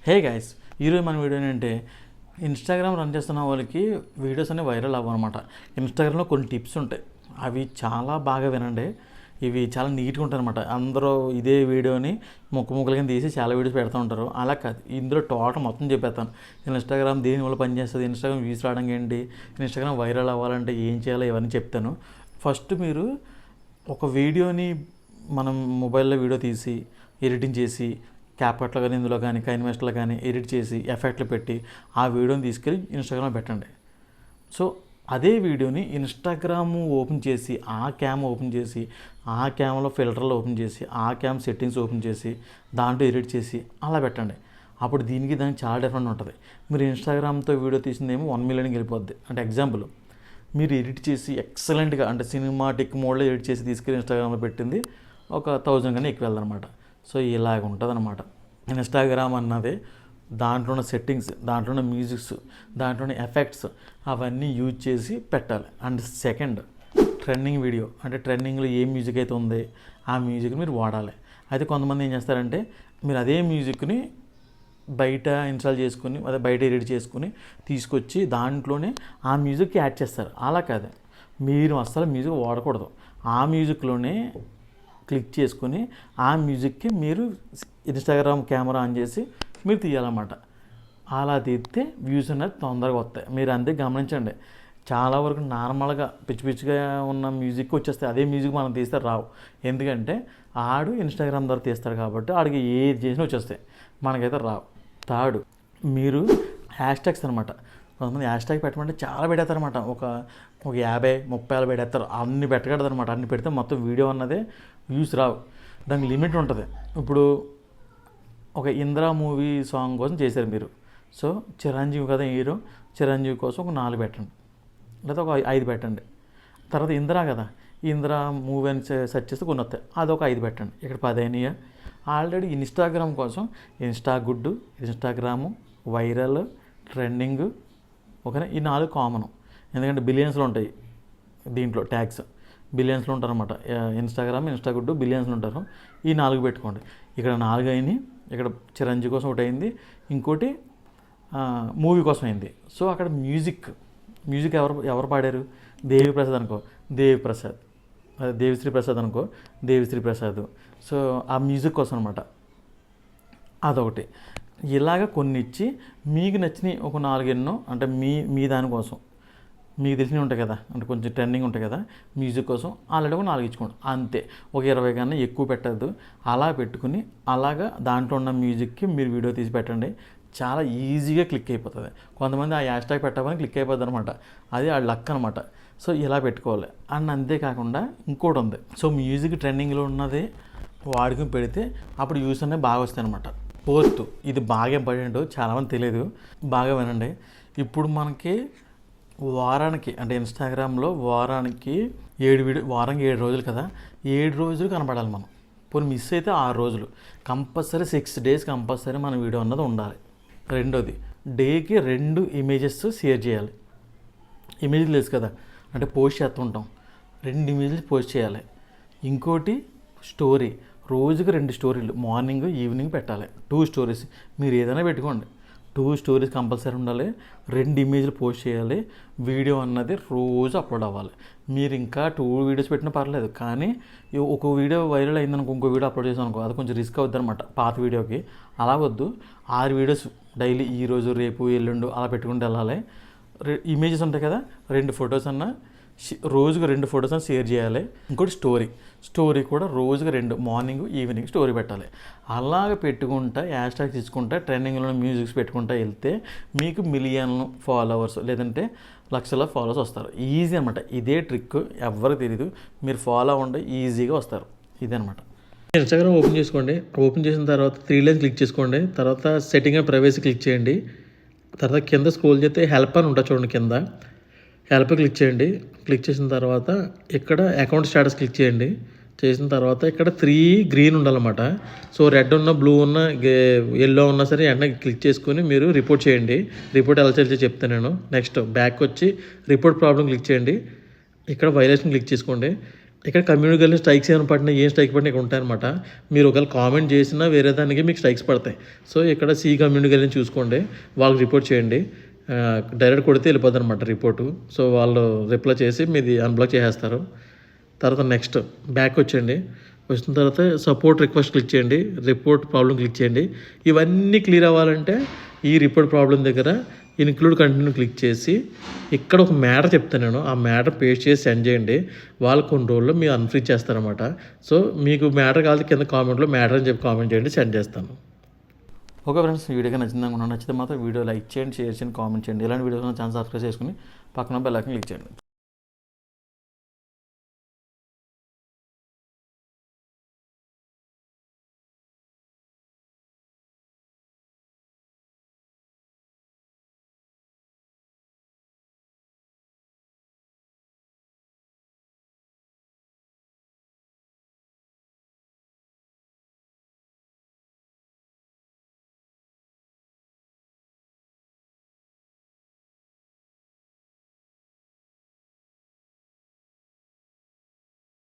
Hey guys, ఈరోజు మన video ఏంటంటే ఇన్స్టాగ్రామ్ రన్ చేస్తున్న వాళ్ళకి వీడియోస్ అనేవి వైరల్ అవ్వనమాట. ఇన్స్టాగ్రామ్లో కొన్ని టిప్స్ ఉంటాయి, అవి చాలా బాగా వినండి. ఇవి చాలా నీట్గా ఉంటాయి అనమాట. అందరూ ఇదే వీడియోని ముక్కలు కింద తీసి చాలా వీడియోస్ పెడుతూ ఉంటారు. అలా కాదు, ఇందులో టోటల్ మొత్తం చెప్పేస్తాను. ఇన్స్టాగ్రామ్ దేనివల్ల పనిచేస్తుంది, ఇన్స్టాగ్రామ్ వ్యూస్ రావడం ఏంటి, ఇన్స్టాగ్రామ్ వైరల్ అవ్వాలంటే ఏం చేయాలో ఇవన్నీ చెప్తాను. ఫస్ట్ మీరు ఒక వీడియోని మనం మొబైల్లో వీడియో తీసి ఎడిటింగ్ చేసి క్యాప్కట్లో కానీ ఇందులో కానీ కైన్వెస్ట్లో కానీ ఎడిట్ చేసి ఎఫెక్ట్లు పెట్టి ఆ వీడియోని తీసుకెళ్ళి ఇన్స్టాగ్రామ్లో పెట్టండి. సో అదే వీడియోని ఇన్స్టాగ్రామ్ ఓపెన్ చేసి ఆ క్యామ్ ఓపెన్ చేసి ఆ క్యామ్లో ఫిల్టర్లు ఓపెన్ చేసి ఆ క్యామ్ సెట్టింగ్స్ ఓపెన్ చేసి దాంట్లో ఎడిట్ చేసి అలా పెట్టండి. అప్పుడు దానికి చాలా డిఫరెంట్ ఉంటుంది. మీరు ఇన్స్టాగ్రామ్తో వీడియో తీసిందేమో 1 మిలియన్కి వెళ్ళిపోద్ది. అంటే ఎగ్జాంపుల్, మీరు ఎడిట్ చేసి ఎక్సలెంట్గా అంటే సినిమాటిక్ మోడ్లో ఎడిట్ చేసి తీసుకెళ్ళి ఇన్స్టాగ్రామ్లో పెట్టింది ఒక 1000 కన్నా ఎక్కువ వెళ్దనమాట. సో ఇలాగ ఉంటుంది అనమాట ఇన్స్టాగ్రామ్ అన్నది. దాంట్లో ఉన్న సెట్టింగ్స్, దాంట్లో ఉన్న మ్యూజిక్స్, దాంట్లో ఉన్న ఎఫెక్ట్స్ అవన్నీ యూజ్ చేసి పెట్టాలి. అండ్ సెకండ్, ట్రెండింగ్ వీడియో అంటే ట్రెండింగ్లో ఏ మ్యూజిక్ అయితే ఉంది ఆ మ్యూజిక్ని మీరు వాడాలి. అయితే కొంతమంది ఏం చేస్తారంటే మీరు అదే మ్యూజిక్ని బయట ఇన్స్టాల్ చేసుకుని అదే బయట ఎడిట్ చేసుకుని తీసుకొచ్చి దాంట్లోనే ఆ మ్యూజిక్కి యాడ్ చేస్తారు. అలా కాదు, మీరు అస్సలు మ్యూజిక్ వాడకూడదు. ఆ మ్యూజిక్లోనే క్లిక్ చేసుకుని ఆ మ్యూజిక్కి మీరు ఇన్స్టాగ్రామ్ కెమెరా ఆన్ చేసి మీరు తీయాలన్నమాట. అలా తీస్తే వ్యూస్ అనేది తొందరగా వస్తాయి. మీరు అంతే గమనించండి. చాలా వరకు నార్మల్గా పిచ్చి పిచ్చిగా ఉన్న మ్యూజిక్ వచ్చేస్తాయి, అదే మ్యూజిక్ మనం తీస్తే రావు. ఎందుకంటే ఆడు ఇన్స్టాగ్రామ్ ద్వారా తీస్తాడు కాబట్టి ఆడికి ఏది చేసినా వచ్చేస్తాయి, మనకైతే రావు. థర్డ్, మీరు హ్యాష్ ట్యాగ్స్ అనమాట. కొంతమంది హ్యాష్ ట్యాగ్ పెట్టమంటే చాలా పెడతారనమాట. ఒక 50-30 పెడతారు. అన్ని పెట్టకూడదు అనమాట. అన్ని పెడితే మొత్తం వీడియో అన్నదే వ్యూస్ రావు. దానికి లిమిట్ ఉంటుంది. ఇప్పుడు ఒక ఇంద్ర మూవీ సాంగ్ కోసం చేశారు మీరు. సో చిరంజీవి కదా హీరో, చిరంజీవి కోసం ఒక 4 పెట్టండి, లేదా ఒక 5 పెట్టండి. తర్వాత ఇంద్ర కదా, ఇంద్ర మూవీ అని సెర్చ్ చేస్తే కొన్ని వస్తాయి, అదొక 5 పెట్టండి. ఇక్కడ 10 అయినాయా. ఆల్రెడీ ఇన్స్టాగ్రామ్ కోసం గుడ్డు, ఇన్స్టాగ్రాము, వైరల్, ట్రెండింగ్, ఓకేనా, ఈ 4 కామను. ఎందుకంటే బిలియన్స్లో ఉంటాయి దీంట్లో ట్యాగ్స్, బిలియన్స్లో ఉంటారన్నమాట. ఇన్స్టాగ్రామ్, గుడ్డు బిలియన్స్లో ఉంటారు. ఈ 4 పెట్టుకోండి. ఇక్కడ 4 అయినాయి. ఇక్కడ చిరంజీవి కోసం ఒకటి అయింది, ఇంకోటి మూవీ కోసం అయింది. సో అక్కడ మ్యూజిక్ ఎవరు పాడారు, దేవి ప్రసాద్ అనుకో, దేవి ప్రసాద్, అదే దేవిశ్రీ ప్రసాద్ అనుకో, దేవిశ్రీ ప్రసాద్. సో ఆ మ్యూజిక్ కోసం అనమాట, అదొకటి. ఇలాగ కొన్ని ఇచ్చి మీకు నచ్చినవి ఒక 4 ఎన్నో అంటే మీ దానికోసం మీకు తెలిసినవి ఉంటాయి కదా, అంటే కొంచెం ట్రెండింగ్ ఉంటాయి కదా, మ్యూజిక్ కోసం ఆల్రెడీ ఒక 4 ఇచ్చుకోండి. అంతే, ఒక 20 కన్నా ఎక్కువ పెట్టద్దు. అలా పెట్టుకుని అలాగా దాంట్లో ఉన్న మ్యూజిక్కి మీరు వీడియో తీసి పెట్టండి. చాలా ఈజీగా క్లిక్ అయిపోతుంది. కొంతమంది ఆ హ్యాష్ ట్యాగ్ పెట్టాలని క్లిక్ అయిపోద్ది అనమాట, అది ఆ లక్ అనమాట. సో ఇలా పెట్టుకోవాలి. అండ్ అంతేకాకుండా ఇంకోటి ఉంది. సో మ్యూజిక్ ట్రెండింగ్లో ఉన్నది వాడుకుని పెడితే అప్పుడు వ్యూస్ అనేవి బాగా వస్తాయి అనమాట. ఫోర్త్, ఇది బాగా ఇంపార్టెంట్, చాలామంది తెలియదు, బాగా వినండి. ఇప్పుడు మనకి వారానికి అంటే ఇన్స్టాగ్రామ్లో వారానికి 7 రోజులు కదా, 7 రోజులు కనపడాలి మనం. పోనీ మిస్ అయితే 6 రోజులు కంపల్సరీ, 6 డేస్ కంపల్సరీ మన వీడియో అన్నది ఉండాలి. రెండోది, డేకి 2 ఇమేజెస్ షేర్ చేయాలి. ఇమేజ్లు తెలుసు కదా, అంటే పోస్ట్ చేస్తుంటాం, 2 ఇమేజ్లు పోస్ట్ చేయాలి. ఇంకోటి స్టోరీ, రోజుకి 2 స్టోరీలు మార్నింగ్ ఈవినింగ్ పెట్టాలి. 2 స్టోరీస్ మీరు ఏదైనా పెట్టుకోండి, 2 స్టోరీస్ కంపల్సరీ ఉండాలి. 2 ఇమేజ్లు పోస్ట్ చేయాలి. వీడియో అన్నది రోజు అప్లోడ్ అవ్వాలి. మీరు ఇంకా 2 వీడియోస్ పెట్టినా పర్లేదు, కానీ ఒక వీడియో వైరల్ అయిందనుకో, ఇంకో వీడియో అప్లోడ్ చేసాం అనుకో, అది కొంచెం రిస్క్ అవుద్ది అనమాట పాత వీడియోకి. అలా వద్దు, 6 వీడియోస్ డైలీ, ఈరోజు రేపు ఎల్లుండు అలా పెట్టుకుంటూ వెళ్ళాలి. ఇమేజెస్ ఉంటాయి కదా, 2 ఫొటోస్ అన్న రోజుకు 2 ఫొటోస్ అని షేర్ చేయాలి. ఇంకోటి స్టోరీ కూడా రోజుగా 2 మార్నింగ్ ఈవినింగ్ స్టోరీ పెట్టాలి. అలాగ పెట్టుకుంటా హ్యాష్ ట్యాగ్స్ ఇచ్చుకుంటా ట్రెండింగ్లో మ్యూజిక్స్ పెట్టుకుంటా వెళ్తే మీకు మిలియన్లు ఫాలోవర్స్ లేదంటే లక్షల ఫాలోవర్స్ వస్తారు. ఈజీ అనమాట. ఇదే ట్రిక్ ఎవరికి తెలియదు, మీరు ఫాలో అవ్వండి, ఈజీగా వస్తారు. ఇదే అనమాట. ఇన్స్టాగ్రామ్ ఓపెన్ చేసుకోండి. ఓపెన్ చేసిన తర్వాత 3 లైన్స్ క్లిక్ చేసుకోండి. తర్వాత సెట్టింగ్ అండ్ ప్రైవసీ క్లిక్ చేయండి. తర్వాత కింద స్క్రోల్ చేస్తే హెల్ప్ అని ఉంటుంది చూడండి, కింద హెల్ప్ క్లిక్ చేయండి. క్లిక్ చేసిన తర్వాత ఇక్కడ అకౌంట్ స్టేటస్ క్లిక్ చేయండి. చేసిన తర్వాత ఇక్కడ 3 గ్రీన్ ఉండాలన్నమాట. సో రెడ్ ఉన్న, బ్లూ ఉన్న, ఎల్లో ఉన్నా సరే వెంటనే క్లిక్ చేసుకొని మీరు రిపోర్ట్ చేయండి. రిపోర్ట్ ఎలా చేయాలో చెప్తాను నేను. నెక్స్ట్ బ్యాక్ వచ్చి రిపోర్ట్ ప్రాబ్లం క్లిక్ చేయండి. ఇక్కడ వైలేషన్ క్లిక్ చేసుకోండి. ఇక్కడ కమ్యూనిటీ గైడ్లైన్ స్ట్రైక్స్ ఏమైనా పడినా ఏం స్ట్రైక్ పడినా ఇక్కడ ఉంటాయన్నమాట. మీరు ఒకవేళ కామెంట్ చేసినా వేరే దానికి మీకు స్ట్రైక్స్ పడతాయి. సో ఇక్కడ సి కమ్యూనిటీ గైడ్లైన్ చూసుకోండి, వాళ్ళకి రిపోర్ట్ చేయండి. డైరెక్ట్ కొడితే వెళ్ళిపోతుంది అనమాట రిపోర్టు. సో వాళ్ళు రిప్లై చేసి మీది అన్బ్లాక్ చేసేస్తారు. తర్వాత నెక్స్ట్ బ్యాక్ వచ్చేయండి. వచ్చిన తర్వాత సపోర్ట్ రిక్వెస్ట్ క్లిక్ చేయండి, రిపోర్ట్ ప్రాబ్లం క్లిక్ చేయండి. ఇవన్నీ క్లియర్ అవ్వాలంటే ఈ రిపోర్ట్ ప్రాబ్లం దగ్గర ఇన్క్లూడ్ కంటిన్యూ క్లిక్ చేసి ఇక్కడ ఒక మ్యాటర్ చెప్తాను నేను, ఆ మ్యాటర్ పేస్ట్ చేసి సెండ్ చేయండి. వాళ్ళు కొన్ని రోజుల్లో మీరు అన్ఫ్రీజ్ చేస్తారనమాట. సో మీకు మ్యాటర్ కావాలి కింద కామెంట్లో మ్యాటర్ అని చెప్పి కామెంట్ చేయండి, సెండ్ చేస్తాను. ఓకే ఫ్రెండ్స్, ఈ వీడియోగా నచ్చింది అనుకున్నాను. నచ్చితే మాత్రం వీడియో లైక్ చేయండి, షేర్ చేయండి, కామెంట్ చేయండి. ఇలాంటి వీడియోస్ ఛానల్ సబ్స్క్రైబ్ చేసుకుని పక్కన బెల్ ఐకాన్ క్లిక్ చేయండి.